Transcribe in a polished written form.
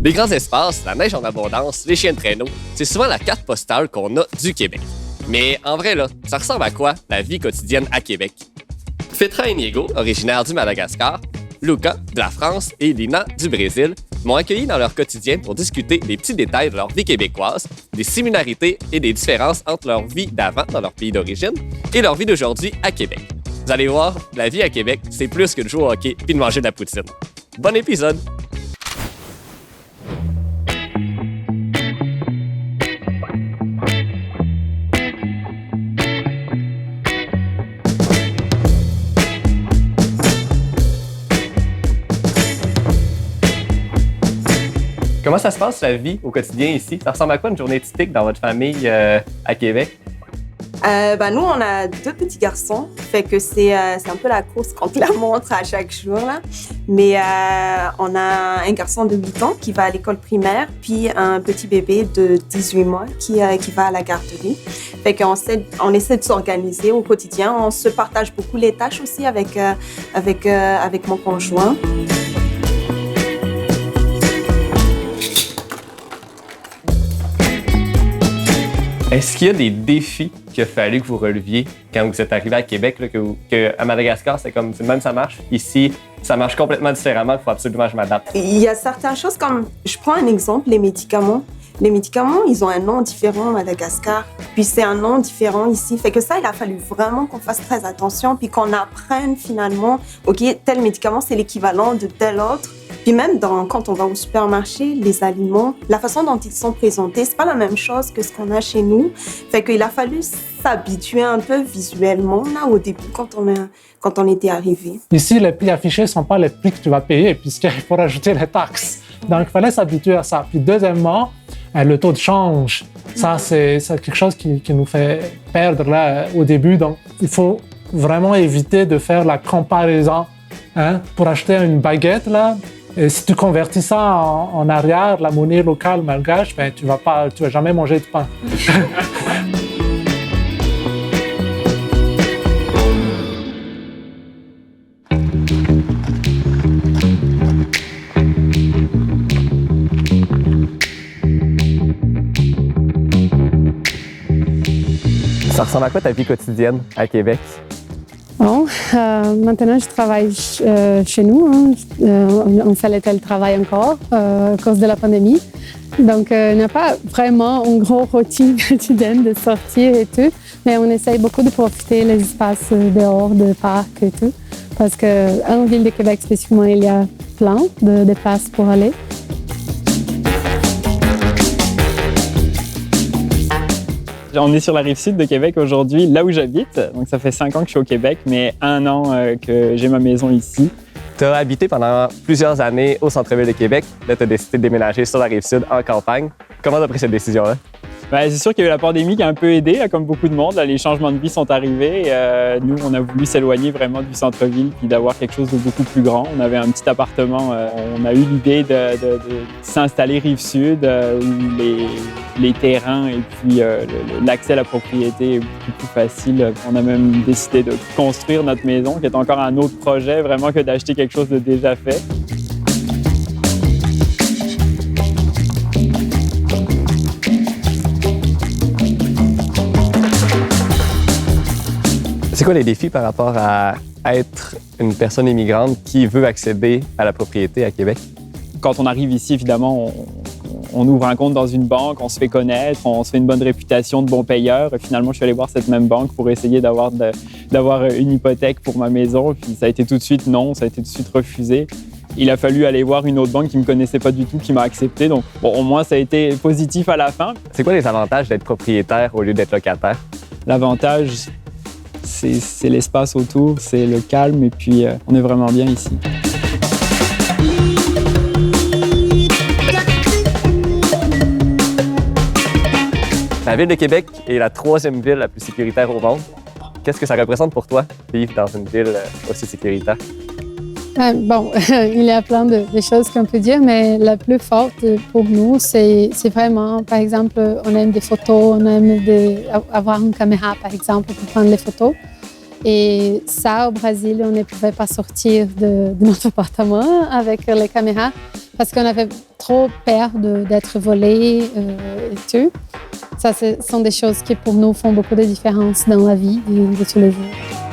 Les grands espaces, la neige en abondance, les chiens de traîneau, c'est souvent la carte postale qu'on a du Québec. Mais en vrai, là, ça ressemble à quoi la vie quotidienne à Québec? Fetra et Niego, originaires du Madagascar, Luca, de la France, et Lina, du Brésil, m'ont accueilli dans leur quotidien pour discuter des petits détails de leur vie québécoise, des similarités et des différences entre leur vie d'avant dans leur pays d'origine et leur vie d'aujourd'hui à Québec. Vous allez voir, la vie à Québec, c'est plus que de jouer au hockey puis de manger de la poutine. Bon épisode! Comment ça se passe la vie au quotidien ici? Ça ressemble à quoi une journée typique dans votre famille à Québec? Nous, on a 2 petits garçons, fait que c'est un peu la course contre la montre à chaque jour, là. Mais on a un garçon de 8 ans qui va à l'école primaire, puis un petit bébé de 18 mois qui va à la garderie. Fait qu'on essaie de s'organiser au quotidien. On se partage beaucoup les tâches aussi avec mon conjoint. Est-ce qu'il y a des défis qu'il a fallu que vous releviez quand vous êtes arrivé à Québec, là, qu'à Madagascar, c'est comme même ça marche? Ici, ça marche complètement différemment, il faut absolument que je m'adapte. Il y a certaines choses comme, je prends un exemple, les médicaments. Les médicaments, ils ont un nom différent à Madagascar, puis c'est un nom différent ici. Fait que ça, il a fallu vraiment qu'on fasse très attention, puis qu'on apprenne finalement, OK, tel médicament, c'est l'équivalent de tel autre. Puis même quand on va au supermarché, les aliments, la façon dont ils sont présentés, c'est pas la même chose que ce qu'on a chez nous. Fait qu'il a fallu s'habituer un peu visuellement là au début quand on était arrivé. Ici, les prix affichés ne sont pas les prix que tu vas payer puisqu'il faut rajouter les taxes. Donc, il fallait s'habituer à ça. Puis deuxièmement, le taux de change, ça, c'est quelque chose qui nous fait perdre là au début. Donc, il faut vraiment éviter de faire la comparaison. Pour acheter une baguette, là, et si tu convertis ça en arrière, la monnaie locale malgache, ben, tu vas jamais manger de pain. Ça ressemble à quoi ta vie quotidienne à Québec? Bon, maintenant, je travaille chez nous. On fait le télétravail encore à cause de la pandémie. Donc, on n'a pas vraiment une grosse routine quotidienne de sortir et tout. Mais on essaye beaucoup de profiter des espaces dehors, de parcs et tout. Parce qu'en ville de Québec spécifiquement, il y a plein de places pour aller. On est sur la rive sud de Québec aujourd'hui, là où j'habite. Donc ça fait 5 ans que je suis au Québec, mais 1 an que j'ai ma maison ici. Tu as habité pendant plusieurs années au centre-ville de Québec. Là, tu as décidé de déménager sur la rive sud en campagne. Comment tu as pris cette décision-là? Ben, c'est sûr qu'il y a eu la pandémie qui a un peu aidé, là, comme beaucoup de monde. Là, les changements de vie sont arrivés. Nous, on a voulu s'éloigner vraiment du centre-ville puis d'avoir quelque chose de beaucoup plus grand. On avait un petit appartement. On a eu l'idée de s'installer rive sud où les terrains et puis l'accès à la propriété est beaucoup plus facile. On a même décidé de construire notre maison, qui est encore un autre projet vraiment que d'acheter quelque chose de déjà fait. C'est quoi les défis par rapport à être une personne immigrante qui veut accéder à la propriété à Québec? Quand on arrive ici, évidemment, on ouvre un compte dans une banque, on se fait connaître, on se fait une bonne réputation de bon payeur. Finalement, je suis allé voir cette même banque pour essayer d'avoir une hypothèque pour ma maison. Puis ça a été tout de suite non, ça a été tout de suite refusé. Il a fallu aller voir une autre banque qui ne me connaissait pas du tout, qui m'a accepté. Donc, bon, au moins, ça a été positif à la fin. C'est quoi les avantages d'être propriétaire au lieu d'être locataire? L'avantage, c'est l'espace autour, c'est le calme et puis on est vraiment bien ici. La ville de Québec est la 3e ville la plus sécuritaire au monde. Qu'est-ce que ça représente pour toi, vivre dans une ville aussi sécuritaire? Il y a plein de choses qu'on peut dire, mais la plus forte pour nous, c'est vraiment, par exemple, on aime des photos, on aime avoir une caméra, par exemple, pour prendre les photos. Et ça, au Brésil, on ne pouvait pas sortir de notre appartement avec les caméras. parce qu'on avait trop peur d'être volé et tout. Ça, ce sont des choses qui pour nous font beaucoup de différence dans la vie de tous les jours.